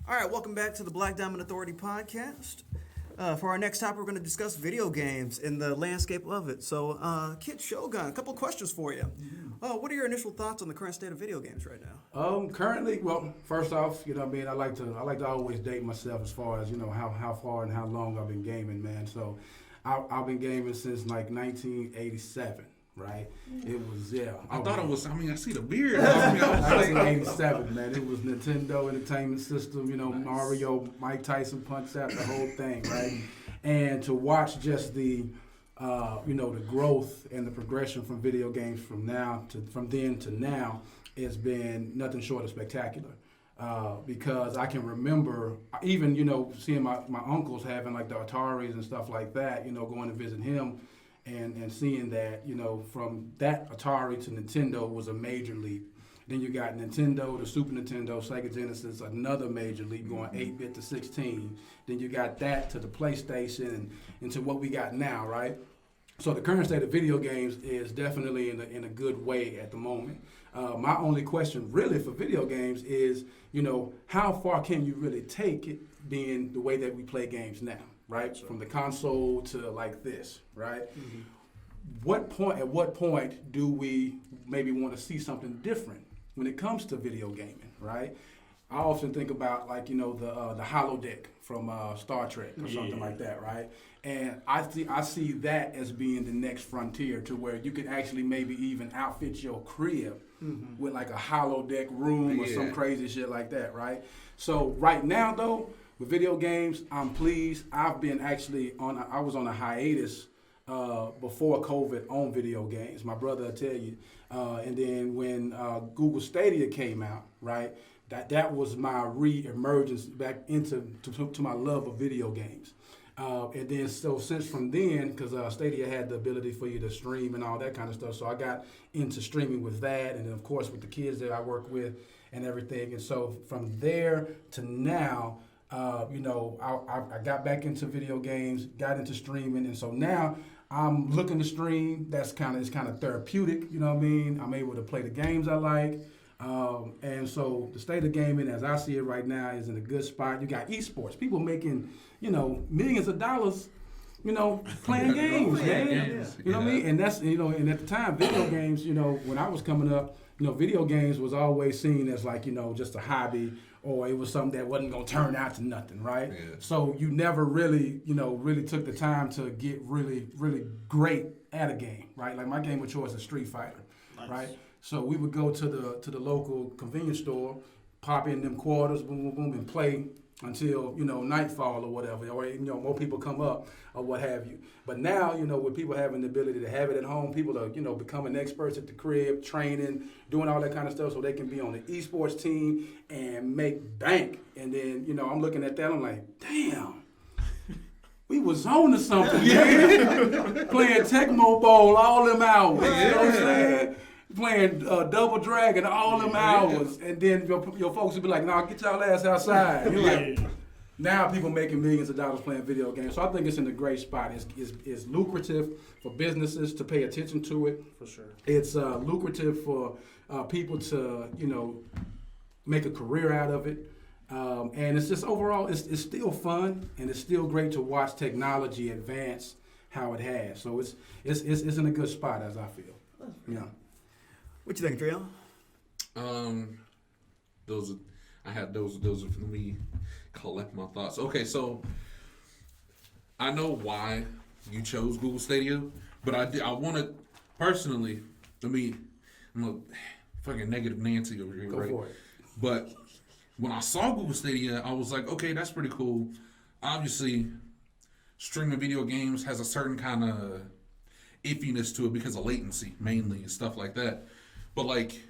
All right, welcome back to the Black Diamond Authority podcast. For our next topic, we're going to discuss video games and the landscape of it. So, Kid Shogun, a couple of questions for you. What are your initial thoughts on the current state of video games right now? Currently, well, first off, you know what I mean, I like to always date myself as far as, you know, how far and how long I've been gaming, man. So, I've been gaming since like 1987. Right? It was, I thought it was, I see the beard. 1987, man. It was Nintendo Entertainment System, you know, nice. Mario, Mike Tyson, Punch Out, the whole thing, right? And to watch just the, the growth and the progression from video games from then to now has been nothing short of spectacular. Because I can remember even, you know, seeing my uncles having like the Ataris and stuff like that, you know, going to visit him. And seeing that, you know, from that Atari to Nintendo was a major leap. Then you got Nintendo to Super Nintendo, Sega Genesis, another major leap going 8-bit to 16. Then you got that to the PlayStation and to what we got now, right? So the current state of video games is definitely in a good way at the moment. My only question really for video games is, you know, how far can you really take it being the way that we play games now? Right, sure. From the console to like this, right? Mm-hmm. At what point do we maybe want to see something different when it comes to video gaming, right? I often think about like, you know, the holodeck from Star Trek or something like that, right? And I see that as being the next frontier to where you can actually maybe even outfit your crib with like a holodeck room or some crazy shit like that, right? So right now though, with video games, I'm pleased. I've been actually I was on a hiatus before COVID on video games. My brother will tell you. And then when Google Stadia came out, right, that was my re-emergence back into my love of video games. And then so since from then, because Stadia had the ability for you to stream and all that kind of stuff, so I got into streaming with that. And then, of course, with the kids that I work with and everything. And so from there to now, I got back into video games, got into streaming, and so now I'm looking to stream. It's kind of therapeutic, you know what I mean? I'm able to play the games I like, and so the state of gaming, as I see it right now, is in a good spot. You got esports, people making, you know, millions of dollars, you know, playing games, man. You know what I mean? And that's, you know, and at the time, video games, you know, when I was coming up, you know, video games was always seen as like, you know, just a hobby, or it was something that wasn't going to turn out to nothing, right? Yeah. So you never really, you know, really took the time to get really, really great at a game, right? Like my game of choice is Street Fighter, right? So we would go to the local convenience store, pop in them quarters, boom, boom, boom, and play until, you know, nightfall or whatever, or, you know, more people come up or what have you. But now, you know, with people having the ability to have it at home, people are, you know, becoming experts at the crib, training, doing all that kind of stuff so they can be on the esports team and make bank. And then, you know, I'm looking at that, I'm like, damn, we was on to something, man. Playing Tecmo Bowl all them hours, you know what I'm saying? Playing Double Dragon all them hours, and then your folks would be like, "Nah, get y'all ass outside." You're like, now people making millions of dollars playing video games. So I think it's in a great spot. It's lucrative for businesses to pay attention to it. For sure. It's lucrative for people to, you know, make a career out of it. And it's just overall, it's still fun, and it's still great to watch technology advance how it has. So it's in a good spot, as I feel. Yeah. What you think, Trail? Those let me collect my thoughts. Okay, so I know why you chose Google Stadia, but I want to personally. I'm a fucking negative Nancy over here, right? Go for it. But when I saw Google Stadia, I was like, okay, that's pretty cool. Obviously, streaming video games has a certain kind of iffiness to it because of latency, mainly, and stuff like that. But like,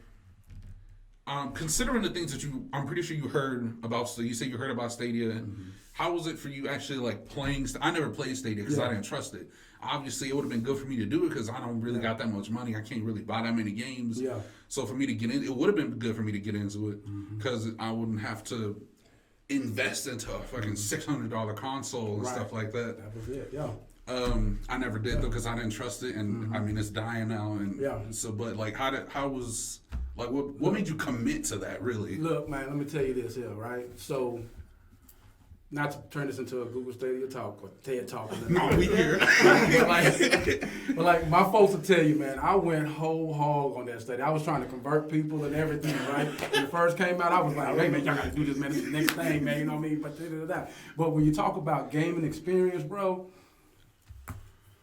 considering the things that I'm pretty sure you heard about. So you said you heard about Stadia. Mm-hmm. How was it for you actually like playing? I never played Stadia because I didn't trust it. Obviously, it would have been good for me to do it because I don't really got that much money. I can't really buy that many games. Yeah. So for me to get in, it would have been good for me to get into it because I wouldn't have to invest into a fucking $600 console and stuff like that. That was it. Yeah. I never did though because I didn't trust it, and I mean it's dying now, and so. But like, what made you commit to that? Really? Look, man, let me tell you this here, right? So not to turn this into a Google Stadia talk or TED talk. No, we here. but like my folks will tell you, man, I went whole hog on that Stadia. I was trying to convert people and everything, right? When it first came out, I was like, hey man, y'all gotta do this, man. This is the next thing, man. You know what I mean? But when you talk about gaming experience, bro,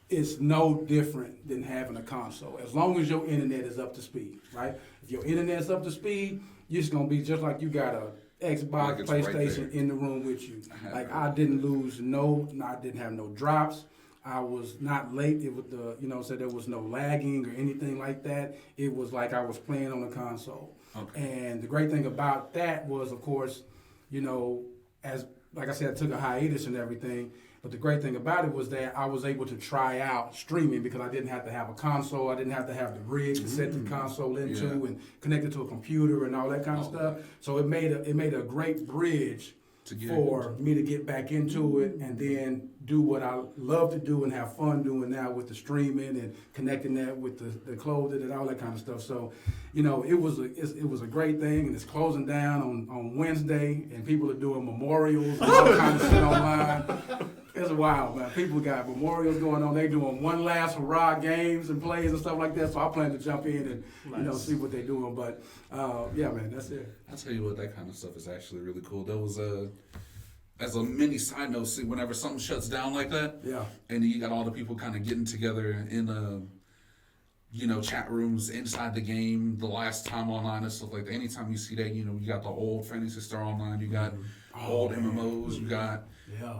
it's no different than having a console. As long as your internet is up to speed, right? If your internet's up to speed, you're just gonna be just like you got a Xbox, Like it's right PlayStation there. in the room with you. Like I didn't lose I didn't have no drops. I was not late. It was so there was no lagging or anything like that. It was like I was playing on a console. Okay. And the great thing about that was, of course, as like I said, I took a hiatus and everything. But the great thing about it was that I was able to try out streaming because I didn't have to have a console. I didn't have to have the rig to set the console into and connect it to a computer and all that kind of stuff. So it made a great bridge for me to get back into it and then do what I love to do and have fun doing now with the streaming and connecting that with the clothing and all that kind of stuff. So, it was a great thing, and it's closing down on Wednesday, and people are doing memorials and all kinds of shit online. It's wild, man. People got memorials going on. They doing one last hurrah games and plays and stuff like that. So I plan to jump in and see what they're doing. But yeah, man, that's it. I'll tell you what, that kind of stuff is actually really cool. There was as a mini side note, see, whenever something shuts down like that, and you got all the people kind of getting together in chat rooms inside the game, the last time online and stuff like that. Anytime you see that, you got the old Fantasy Star Online, you got old MMOs, you got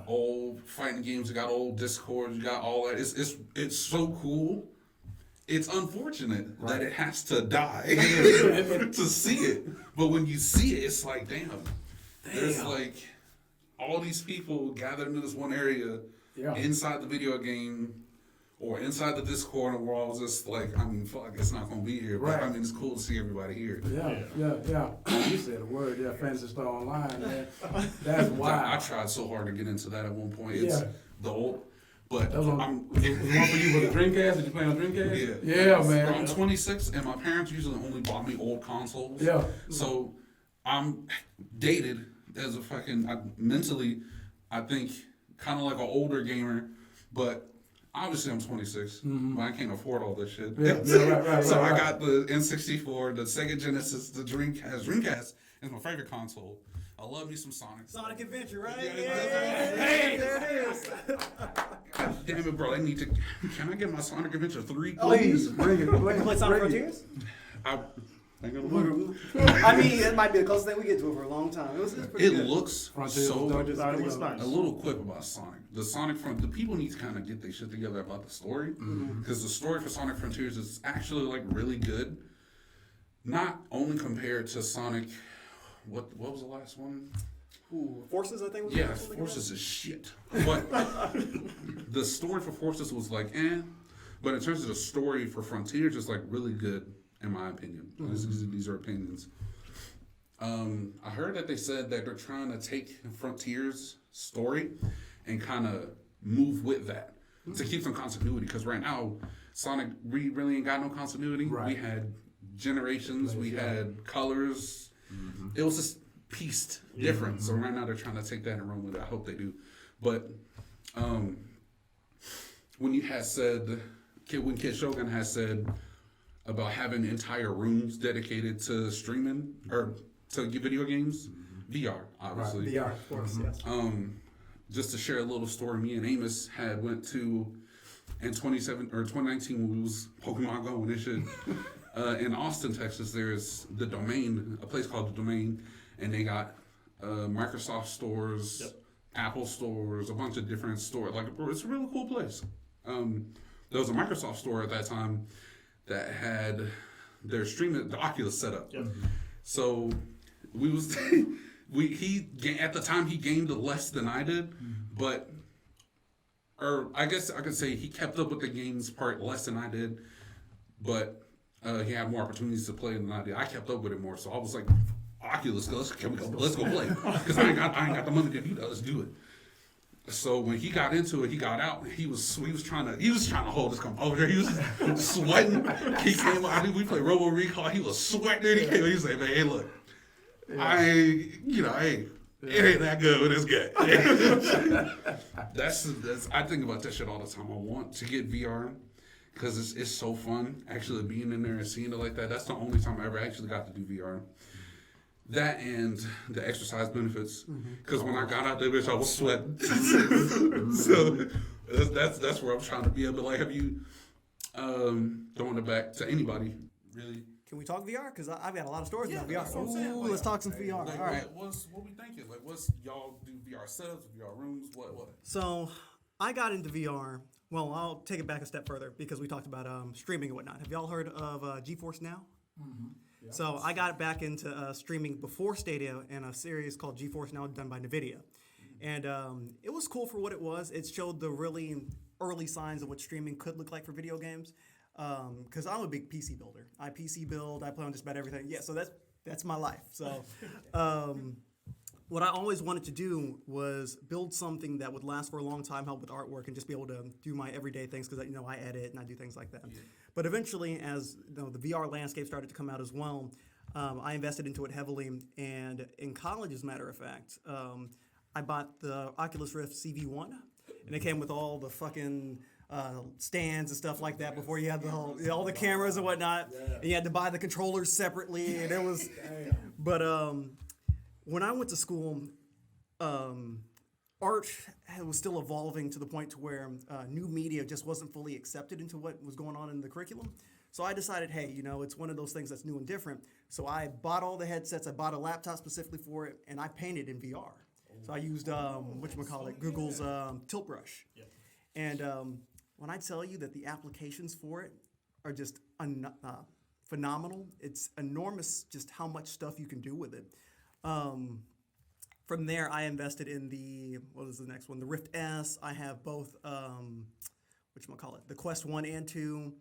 old fighting games, you got old Discord, you got all that. It's so cool. It's unfortunate that it has to die to see it. But when you see it, it's like, damn. There's like all these people gathered into this one area inside the video game or inside the Discord, and we're all just like, fuck, it's not gonna be here. But it's cool to see everybody here. Yeah. You said a word, Fantasy Star Online, man. That's wild. I tried so hard to get into that at one point. It's the old, but that was one for you with a Dreamcast. Did you play on Dreamcast? Yeah, man. I'm 26, and my parents usually only bought me old consoles. Yeah. So I'm dated as a mentally, I think, kind of like an older gamer, but obviously I'm 26, but I can't afford all this shit. So I got the N64, the Sega Genesis, the Dreamcast. Dreamcast is my favorite console. I love me some Sonic. Sonic Adventure, right? Hey, there it is. God damn it, bro! Can I get my Sonic Adventure 3, Please, please? bring it. You play Sonic Frontiers? I ain't gonna look. I mean, it might be the closest thing we get to it for a long time. It's pretty good. It looks so. It looks nice. A little quip about Sonic. The people need to kind of get their shit together about the story, because the story for Sonic Frontiers is actually like really good. Not only compared to Sonic, what was the last one? Forces, I think. Yeah, Forces is shit. But the story for Forces was like, but in terms of the story for Frontiers, it's like really good, in my opinion. These are opinions. I heard that they said that they're trying to take Frontiers' story and kind of move with that to keep some continuity. Because right now, Sonic, we really ain't got no continuity. Right. We had generations, we had colors. It was just pieced different. So right now they're trying to take that and run with it. I hope they do. But when you had said, when Kid Shogun has said about having entire rooms dedicated to streaming or to video games, VR, obviously. VR, of course, yes. Just to share a little story, me and Amos had went to in 2019 when we was Pokemon Go and this shit. In Austin, Texas, there's the Domain, a place called the Domain, and they got Microsoft stores, Apple stores, a bunch of different stores. Like, it's a really cool place. There was a Microsoft store at that time that had their streaming, the Oculus set up. So we was at the time he gained less than I did, but I guess I could say he kept up with the games part less than I did, but he had more opportunities to play than I did. I kept up with it more, so I was like, Oculus, let's go play, because I ain't got the money to do that. Let's do it. So when he got into it, he got out. He was trying to hold his composure. He was sweating. He came out. We played Robo Recall. He was sweating. He came. He was like, "Man, hey, look, It ain't that good, but it's good. that's I think about that shit all the time. I want to get VR because it's so fun actually being in there and seeing it like that. That's the only time I ever actually got to do VR. That and the exercise benefits, because when I got out there, bitch, I was sweating. So that's where I'm trying to be able to like have you throwing it back to anybody really. Can we talk VR? Because I've got a lot of stories about VR. That's what I'm saying. Ooh, let's talk some VR. Like, All right. what we thinking? Like, what's y'all do VR setups, VR rooms? What? So I got into VR. Well, I'll take it back a step further because we talked about streaming and whatnot. Have y'all heard of GeForce Now? Mm-hmm. Yeah. So I got back into streaming before Stadia in a series called GeForce Now done by NVIDIA. And it was cool for what it was. It showed the really early signs of what streaming could look like for video games. Because I'm a big PC builder. I PC build. I play on just about everything. Yeah, so that's my life. So what I always wanted to do was build something that would last for a long time, help with artwork, and just be able to do my everyday things because I edit and I do things like that. Yeah. But eventually, as the VR landscape started to come out as well, I invested into it heavily. And in college, as a matter of fact, I bought the Oculus Rift CV1, and it came with all the fucking stands and stuff like that before you had all the cameras and whatnot. Yeah. And you had to buy the controllers separately, and it was. But when I went to school, art was still evolving to the point to where new media just wasn't fully accepted into what was going on in the curriculum. So I decided, hey, it's one of those things that's new and different. So I bought all the headsets. I bought a laptop specifically for it, and I painted in VR. So I used Google's Tilt Brush. Yep. And when I tell you that the applications for it are just phenomenal, it's enormous just how much stuff you can do with it. From there, I invested in the next one? The Rift S. I have both, the Quest 1 and 2.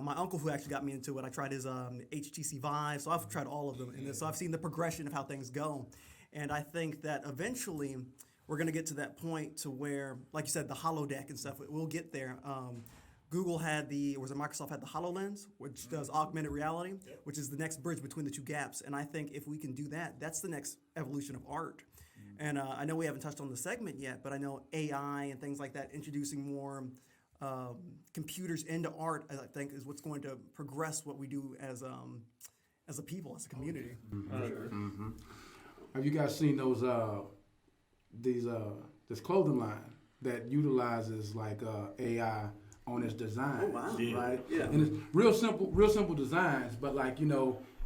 My uncle, who actually got me into it, I tried his HTC Vive, so I've tried all of them. And so I've seen the progression of how things go. And I think that eventually we're going to get to that point to where, like you said, the holodeck and stuff, we'll get there. Microsoft had the HoloLens, which does augmented reality, which is the next bridge between the two gaps. And I think if we can do that, that's the next evolution of art. And I know we haven't touched on the segment yet, but I know AI and things like that, introducing more computers into art, I think, is what's going to progress what we do as a people, as a community. Mm-hmm. Have you guys seen those this clothing line that utilizes like AI on its design? Oh, wow. Right? Yeah. And it's real simple designs, but like,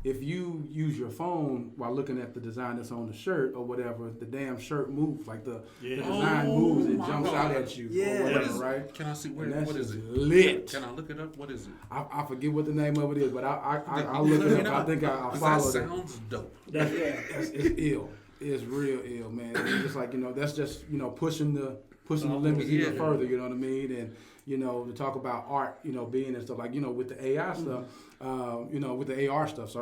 if you use your phone while looking at the design that's on the shirt or whatever, the damn shirt moves. Like the design moves, it jumps out at you or whatever, right? Can I see what is it? Lit. Can I look it up? What is it? I forget what the name of it is, but I'll look it up. I think I'll follow it. That sounds dope. It's ill. It's real ill, man. It's just like, that's just, pushing the limits even further, you know what I mean? And, to talk about art, being and stuff like, with the AI stuff, with the AR stuff,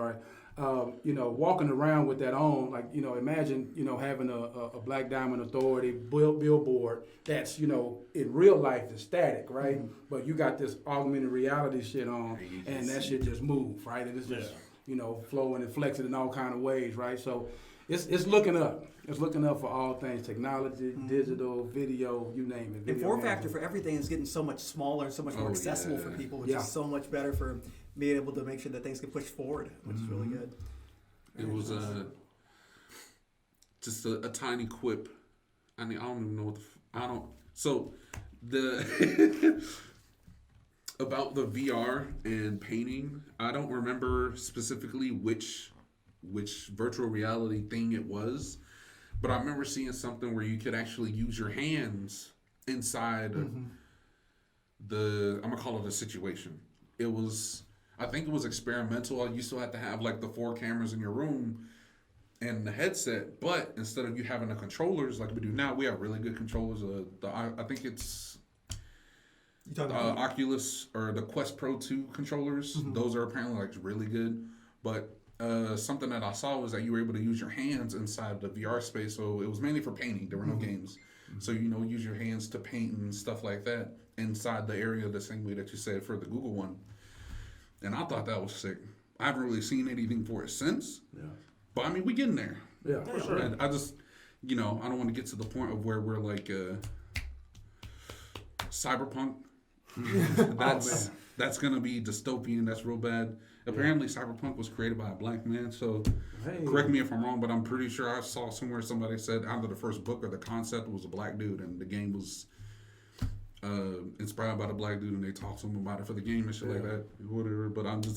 walking around with that on, like, imagine, having a Black Diamond Authority billboard that's, in real life is static, right? Mm-hmm. But you got this augmented reality shit on, and that shit just move, right? And it's just, flowing and flexing in all kind of ways, right? So it's looking up. It's looking up for all things technology, digital, video, you name it. And form factor for everything is getting so much smaller and so much more accessible for people, which is so much better for being able to make sure that things get pushed forward, which is really good. It was just a tiny quip. I mean, I don't even know about the VR and painting. I don't remember specifically which virtual reality thing it was, but I remember seeing something where you could actually use your hands inside I'm gonna call it a situation. I think it was experimental. You still had to have like the 4 cameras in your room and the headset, but instead of you having the controllers like we do now, we have really good controllers. I think it's Oculus or the Quest Pro 2 controllers. Mm-hmm. Those are apparently like really good, but something that I saw was that you were able to use your hands inside the VR space. So it was mainly for painting. There were no games. Mm-hmm. So, use your hands to paint and stuff like that inside the area the same way that you said for the Google one. And I thought that was sick. I haven't really seen anything for it since. Yeah. But I mean, we getting there. Yeah, for sure. And I don't want to get to the point of where we're like cyberpunk. That's gonna be dystopian. That's real bad. Apparently, cyberpunk was created by a black man. So, correct me if I'm wrong, but I'm pretty sure I saw somewhere somebody said either the first book or the concept was a black dude, and the game was inspired by the black dude, and they talked to him about it for the game and shit like that, whatever. But I want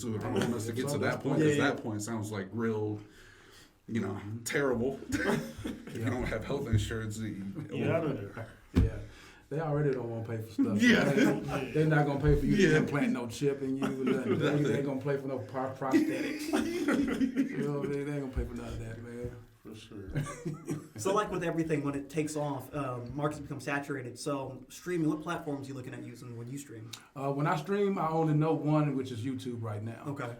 us to get to that point, because that point sounds like real, terrible. If you don't have health insurance, They already don't want to pay for stuff. Yeah. They're not going to pay for you to implant no chip in you. They ain't going to pay for no prosthetics. They ain't going to pay for none of that, man. For sure. So like with everything, when it takes off, markets become saturated. So streaming, what platforms are you looking at using when you stream? When I stream, I only know one, which is YouTube right now. Okay.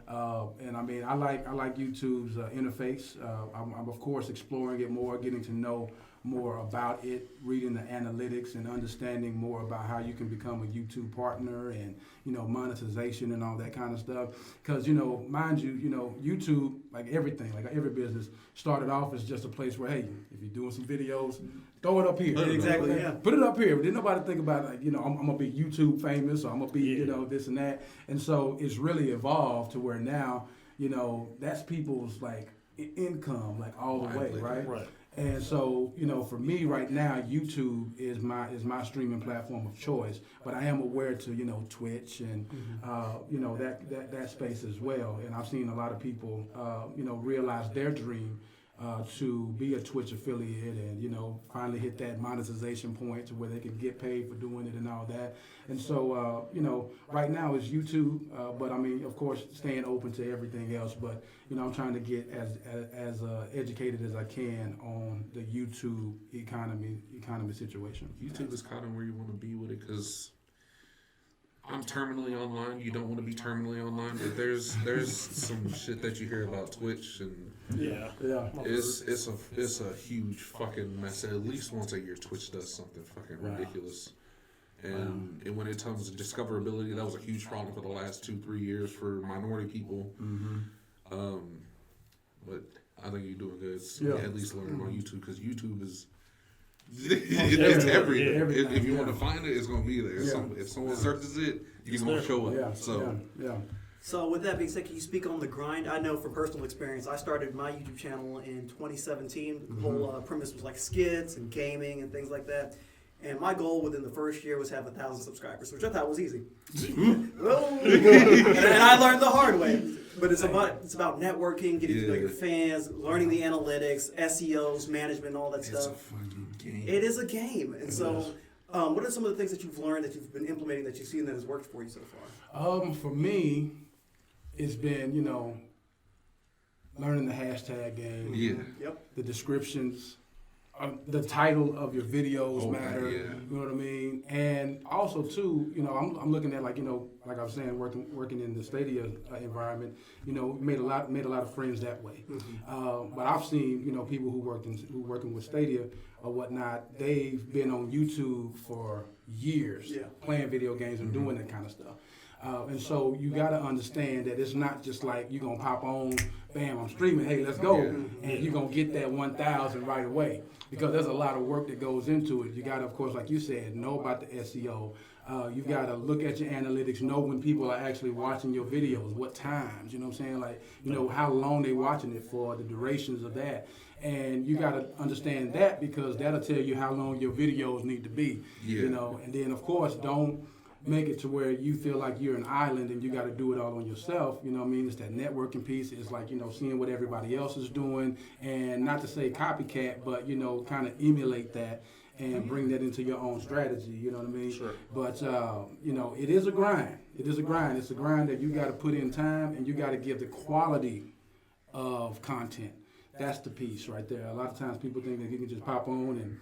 And I mean, I like YouTube's interface. I'm of course exploring it more, getting to know more about it, reading the analytics and understanding more about how you can become a YouTube partner and, monetization and all that kind of stuff. Because, mind you, YouTube, like everything, like every business, started off as just a place where, hey, if you're doing some videos, throw it up here. Exactly, yeah. Put it up here. But didn't nobody think about, like, I'm going to be YouTube famous, or I'm going to be, this and that. And so it's really evolved to where now, that's people's, like, income, like, all the way, right? Right. And so, for me right now, YouTube is my streaming platform of choice. But I am aware to, Twitch and, that space as well. And I've seen a lot of people, realize their dream to be a Twitch affiliate and, finally hit that monetization point to where they can get paid for doing it and all that. And so, right now it's YouTube, but I mean, of course, staying open to everything else. But, I'm trying to get as educated as I can on the YouTube economy situation. YouTube is kind of where you want to be with it, because I'm terminally online. You don't want to be terminally online, but there's some shit that you hear about Twitch, and it's a huge fucking mess. At least once a year, Twitch does something fucking ridiculous. And when it comes to discoverability, that was a huge problem for the last 2-3 years for minority people. But I think you're doing good. At least learning on YouTube, because YouTube is it's everywhere. If you want to find it, it's gonna be there. If someone searches it, you're gonna show up. So with that being said, can you speak on the grind? I know from personal experience, I started my YouTube channel in 2017. The whole premise was like skits and gaming and things like that. And my goal within the first year was to have 1,000 subscribers, which I thought was easy. And I learned the hard way. But it's about networking, getting to know your fans, learning the analytics, SEOs, management, all that stuff. It's a fucking game. It is a game. And so what are some of the things that you've learned, that you've been implementing, that you've seen that has worked for you so far? For me, it's been, learning the hashtag game. The descriptions. The title of your videos matter. You know what I mean? And also too, I'm looking at, like I was saying, working in the Stadia environment. Made a lot of friends that way. But I've seen people who working with Stadia or whatnot. They've been on YouTube for years, playing video games and doing that kind of stuff. And so you got to understand that it's not just like you're going to pop on, bam, I'm streaming, hey, let's go. And you're going to get that 1,000 right away, because there's a lot of work that goes into it. You got to, of course, like you said, know about the SEO. You got to look at your analytics, know when people are actually watching your videos, what times, you know what I'm saying? Like, how long they watching it for, the durations of that. And you got to understand that, because that'll tell you how long your videos need to be, And then, of course, don't make it to where you feel like you're an island and you got to do it all on yourself. You know what I mean? It's that networking piece. It's like, seeing what everybody else is doing, and not to say copycat, but, kind of emulate that and bring that into your own strategy. You know what I mean? Sure. But, it is a grind. It is a grind. It's a grind that you got to put in time, and you got to give the quality of content. That's the piece right there. A lot of times people think that you can just pop on and,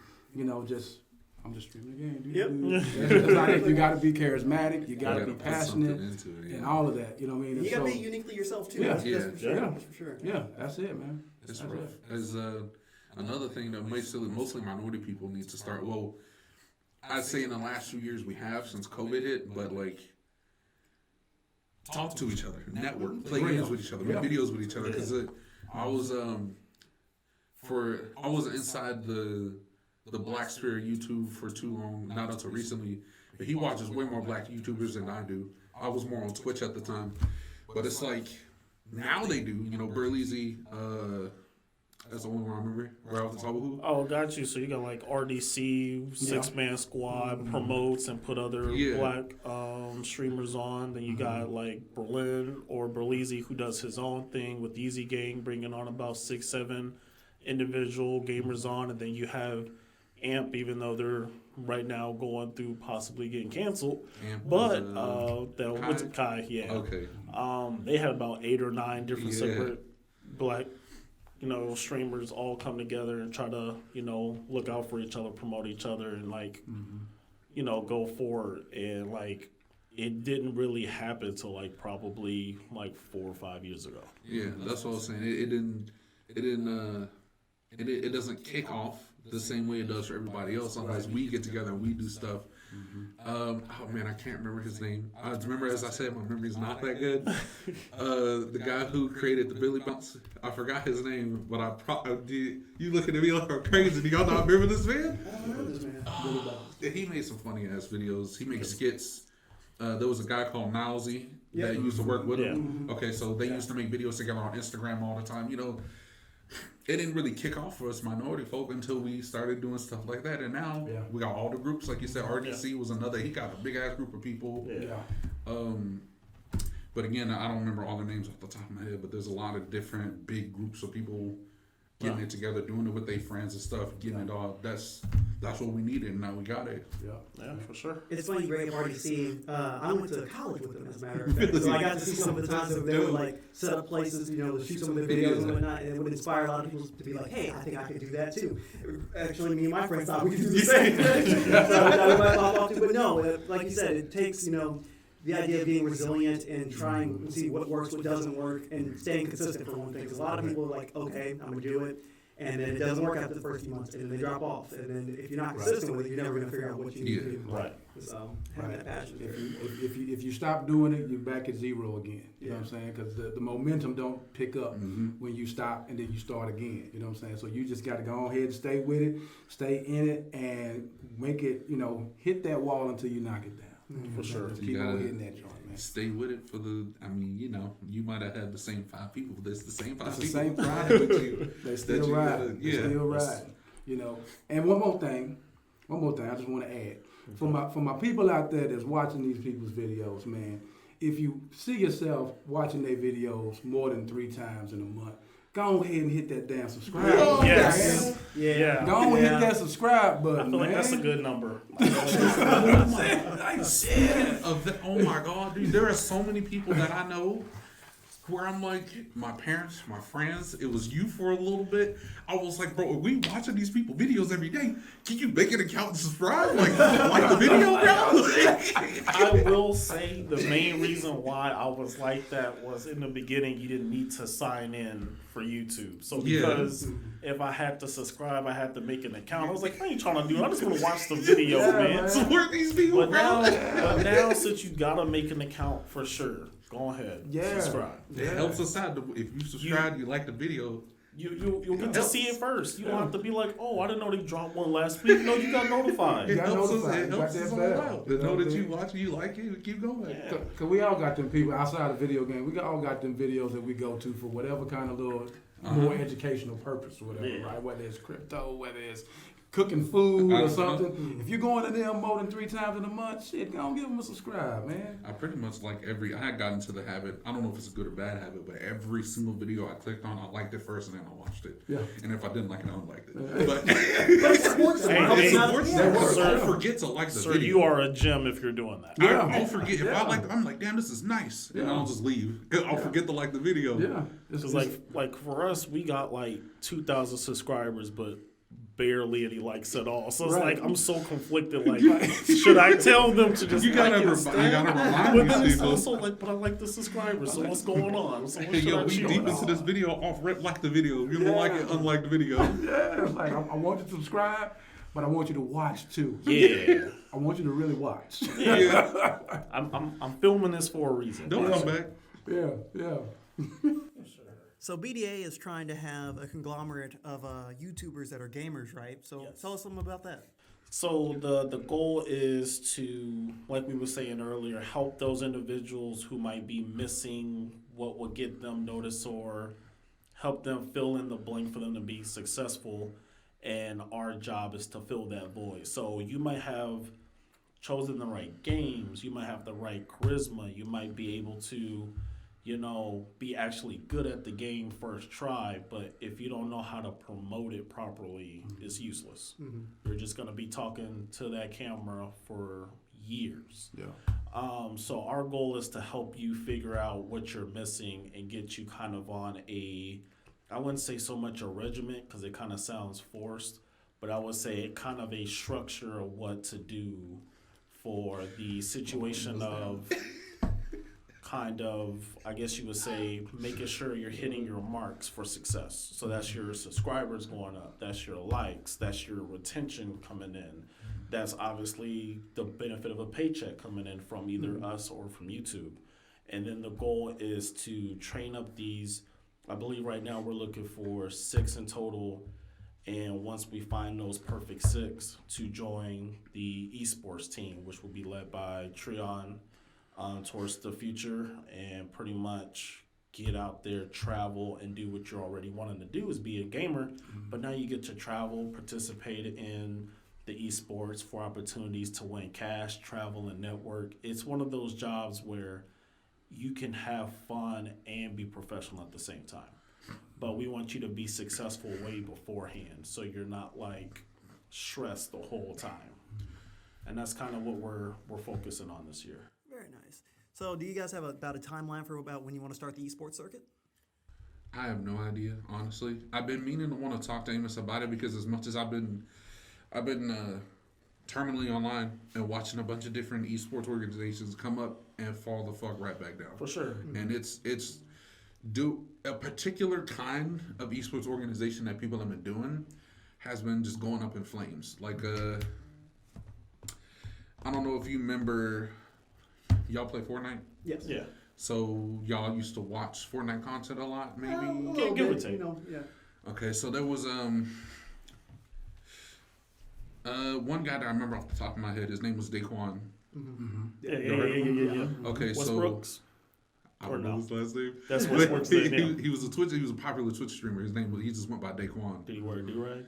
I'm just streaming the game. That's not it. You got to be charismatic. You got to be passionate, and all of that. You know what I mean? You got to be uniquely yourself too. Yeah. That's for sure. That's for sure. Yeah, that's it, man. It's rough. As another thing that mostly minority people need to start. Well, I'd say in the last few years we have, since COVID hit, but like talk to each other, network, play games with each other, make videos with each other. Because I was I wasn't inside the Black Spirit YouTube for too long, not until recently. But he watches way more black YouTubers than I do. I was more on Twitch at the time. But it's like, now they do, Burleezy, that's the only one I remember, right off the top of who. Oh, got you. So you got like RDC, six-man squad, promotes and put other black streamers on. Then you got like Berlin or Burleezy, who does his own thing with Easy Gang, bringing on about 6-7 individual gamers on. And then you have Amp, even though they're right now going through possibly getting canceled. Amp but was, Kai, yeah. Okay. They had about 8 or 9 different separate black streamers all come together and try to, look out for each other, promote each other, and go forward. And it didn't really happen till probably 4 or 5 years ago. Yeah, that's what I was saying. It doesn't kick off the same way it does for everybody else unless we get together and we do stuff. Oh man, I can't remember his name. I remember, as I said, my memory's not that good. The guy who created the Billy Bounce, I forgot his name, but you looking at me like I'm crazy. Do y'all not remember this man? He made some funny ass videos. He makes skits. There was a guy called Nowsy that used to work with him. Okay, so they used to make videos together on Instagram all the time. It didn't really kick off for us minority folk until we started doing stuff like that. And now we got all the groups. Like you said, RDC was another. He got a big-ass group of people. But again, I don't remember all the names off the top of my head, but there's a lot of different big groups of people getting it together, doing it with their friends and stuff, getting it all. That's what we needed, and now we got it. Yeah, for sure. It's funny you bring up RDC. I went to college with them, as a matter of fact. So I got to see some of the times that they would set up places, to shoot some of the videos and whatnot, and it would inspire a lot of people to be like, hey, I think I could do that too. Actually, me and my friends thought we could do the same thing. So that might pop off too. But no, like you said, it takes, the idea of being resilient and trying to see what works, what doesn't work, and staying consistent for one thing. Because a lot of people are like, okay, I'm going to do it. And then it doesn't work after the first few months, and then they drop off. And then if you're not consistent with it, you're never going to figure out what you need to do. Right. So having that passion. If you stop doing it, you're back at zero again. You know what I'm saying? Because the momentum don't pick up when you stop and then you start again. You know what I'm saying? So you just got to go ahead and stay with it, stay in it, and make it, hit that wall until you knock it down. For sure. Just keep on hitting that joint, man. Stay with it for you might have had the same 5 people, but it's the same 5 It's people. the same riding five. with you. They still riding. Yeah. They still riding. And one more thing I just want to add. For my people out there that's watching these people's videos, man, if you see yourself watching their videos more than 3 times in a month, go ahead and hit that damn subscribe button. Yes. Yeah. Go on and hit that subscribe button. I feel like that's a good number. Oh my God, dude, there are so many people that I know where I'm like, my parents, my friends, it was you for a little bit. I was like, bro, are we watching these people videos every day? Can you make an account and subscribe? Like the video, bro? I will say the main reason why I was like that was in the beginning, you didn't need to sign in for YouTube. So because if I had to subscribe, I had to make an account. I was like, I ain't trying to do it. I'm just going to watch the video, man. Support these people, But bro. now, since you got to make an account for sure, go ahead. Subscribe. It helps us out. If you subscribe, you like the video. You'll get to see it first. You don't have to be like, oh, I didn't know they dropped one last week. No, you got notified. It got helps us. notified. It helps us all out. To know that you watch it, you like it, keep going. Yeah. Cause we all got them people outside of video games. We all got them videos that we go to for whatever kind of little more educational purpose or whatever, right? Whether it's crypto, whether it's cooking food or something. If you're going to them more than 3 times in a month, shit, go on, give them a subscribe, man. I pretty much like I had gotten into the habit, I don't know if it's a good or bad habit, but every single video I clicked on, I liked it first and then I watched it. Yeah. And if I didn't like it, I don't like it. But it supports them. Hey, Don't forget to like the Sir, video. you are a gem if you're doing that. I'll forget. If I like it, I'm like, damn, this is nice. And I'll just leave. I'll forget to like the video. Yeah. Because like for us, we got like 2,000 subscribers, but barely any likes at all. So it's like I'm so conflicted. Like, should I tell them to just You gotta like it remind but then these it's people. also like, but I like the subscribers. So what's going on? So what should I we choose? deep into this video. Off rip, like the video. If you don't like it, unlike the video. Yeah, it's like I want you to subscribe, but I want you to watch too. Yeah, I want you to really watch. Yeah. I'm filming this for a reason. Don't come back. Yeah. So BDA is trying to have a conglomerate of YouTubers that are gamers, right? So Yes. tell us something about that. So the goal is to, like we were saying earlier, help those individuals who might be missing what will get them noticed, or help them fill in the blank for them to be successful. And our job is to fill that void. So you might have chosen the right games, you might have the right charisma, you might be able to, be actually good at the game first try, but if you don't know how to promote it properly, it's useless. You're just going to be talking to that camera for years. Yeah. So our goal is to help you figure out what you're missing and get you kind of on I wouldn't say so much a regiment because it kind of sounds forced, but I would say kind of a structure of what to do for the situation of kind of, I guess you would say, making sure you're hitting your marks for success. So that's your subscribers going up, that's your likes, that's your retention coming in. That's obviously the benefit of a paycheck coming in from either us or from YouTube. And then the goal is to train up these, I believe right now we're looking for 6 in total. And once we find those perfect 6, to join the esports team, which will be led by Treon towards the future, and pretty much get out there, travel, and do what you're already wanting to do, is be a gamer. But now you get to travel, participate in the esports for opportunities to win cash, travel, and network. It's one of those jobs where you can have fun and be professional at the same time. But we want you to be successful way beforehand, so you're not like stressed the whole time. And that's kind of what we're focusing on this year. Very nice. So do you guys have about a timeline for about when you want to start the esports circuit? I have no idea, honestly. I've been meaning to want to talk to Amos about it because as much as I've been terminally online and watching a bunch of different esports organizations come up and fall the fuck right back down. For sure. And it's a particular kind of esports organization that people have been doing has been just going up in flames. Like I don't know if you remember, y'all play Fortnite? Yes. Yeah. So y'all used to watch Fortnite content a lot, maybe? Give or take. Yeah. Okay, so there was one guy that I remember off the top of my head. His name was Daquan. Yeah. Okay, Westbrook's? I don't know his last name. That's Westbrook's name. Yeah. He was a popular Twitch streamer. He just went by Daquan. Did he wear a do-rag?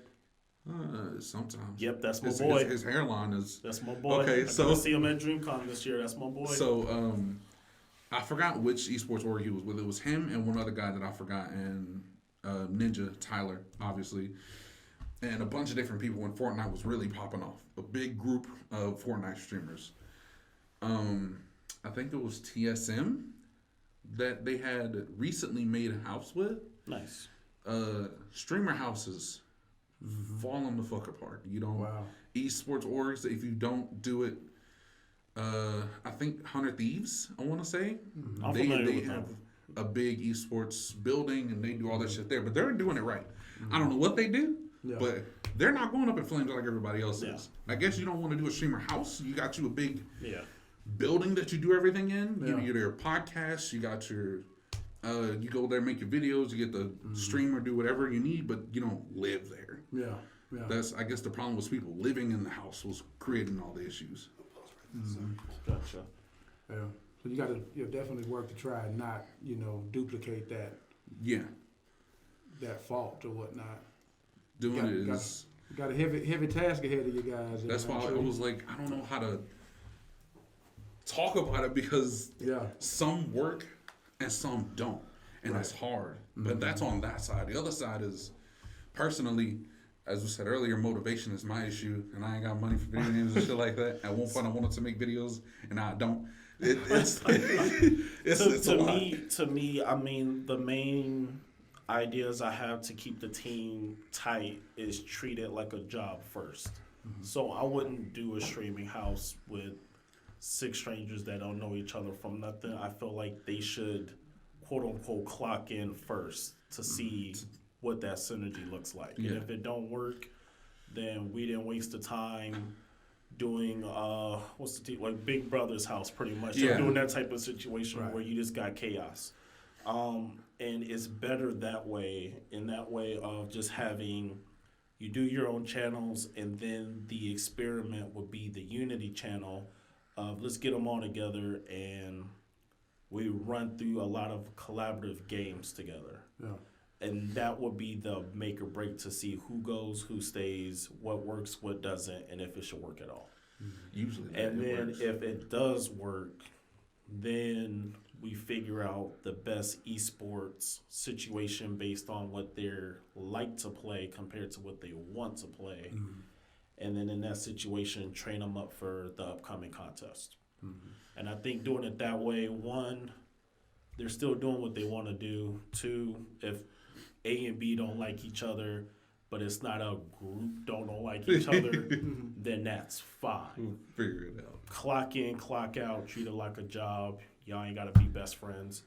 Sometimes. Yep, that's my His- boy. His hairline is. That's my boy. Okay, I so- got to see him at DreamCon this year. That's my boy. So I forgot which esports org he was with. It was him and one other guy that I forgot, and Ninja Tyler, obviously, and a bunch of different people when Fortnite was really popping off. A big group of Fortnite streamers. I think it was TSM that they had recently made a house with. Nice. Streamer houses falling the fuck apart. You don't. Wow. Esports orgs, if you don't do it, I think 100 Thieves, I want to say, I'm they familiar with have them. a big esports building and they do all that shit there, but they're doing it right. I don't know what they do, but they're not going up in flames like everybody else is. I guess you don't want to do a streamer house. You got you a big building that you do everything in. You do your podcasts. You got your, you go there, make your videos. You get the streamer, do whatever you need, but you don't live there. Yeah. That's, I guess, the problem was people living in the house was creating all the issues. Gotcha. Yeah. So you got to definitely work to try and not duplicate that Yeah, fault or whatnot. doing it is. Got a heavy task ahead of you guys. That's why I was like, I don't know how to talk about it because some work and some don't, and it's hard. But that's on that side. The other side is, personally, as we said earlier, motivation is my issue, and I ain't got money for video games and shit like that. At one point, I wanted to make videos, and I don't. It's a lot. To me, I mean, the main ideas I have to keep the team tight is treat it like a job first. So I wouldn't do a streaming house with 6 strangers that don't know each other from nothing. I feel like they should, quote unquote, clock in first to see what that synergy looks like. And if it don't work, then we didn't waste the time doing like Big Brother's house, pretty much. Doing that type of situation where you just got chaos. And it's better that way, in that way of just having, you do your own channels, and then the experiment would be the Unity channel of let's get them all together and we run through a lot of collaborative games together. Yeah. And that would be the make or break to see who goes, who stays, what works, what doesn't, and if it should work at all. Usually, And it then works. if it does work, then we figure out the best esports situation based on what they're like to play compared to what they want to play. And then in that situation, train them up for the upcoming contest. And I think doing it that way, one, they're still doing what they want to do. Two, if A and B don't like each other, but it's not a group don't like each other, then that's fine. We'll figure it out. Clock in, clock out, treat it like a job. Y'all ain't got to be best friends.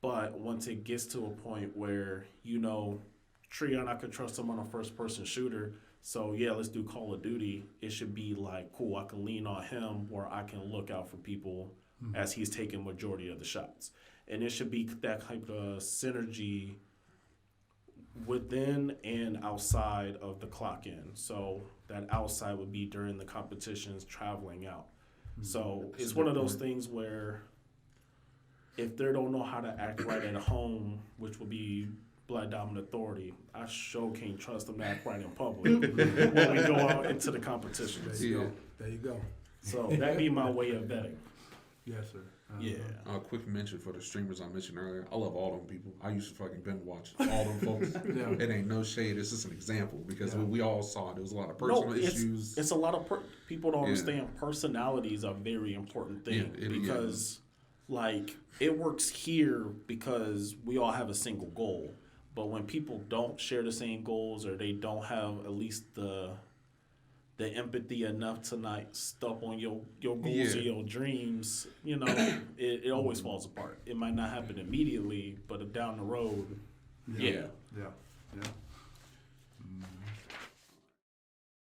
But once it gets to a point where, Treon, I could trust him on a first-person shooter, so yeah, let's do Call of Duty. It should be like, cool, I can lean on him where I can look out for people as he's taking majority of the shots. And it should be that type of synergy within and outside of the clock in. So that outside would be during the competitions, traveling out. So it's one of those things where if they don't know how to act right at home, which would be Black Diamond Authority, I sure can't trust them to act right in public when we go out into the competitions. There you go. So that'd be my way of betting. Yes, sir. Yeah. Quick mention for the streamers I mentioned earlier. I love all them people. I used to fucking binge watch all them folks. It ain't no shade. It's just an example because we all saw it. There was a lot of personal issues. It's a lot of people don't understand. Personalities are a very important thing because, like, it works here because we all have a single goal. But when people don't share the same goals or they don't have at least the empathy enough to not step on your goals or your dreams, it always falls apart. It might not happen immediately, but down the road, Yeah.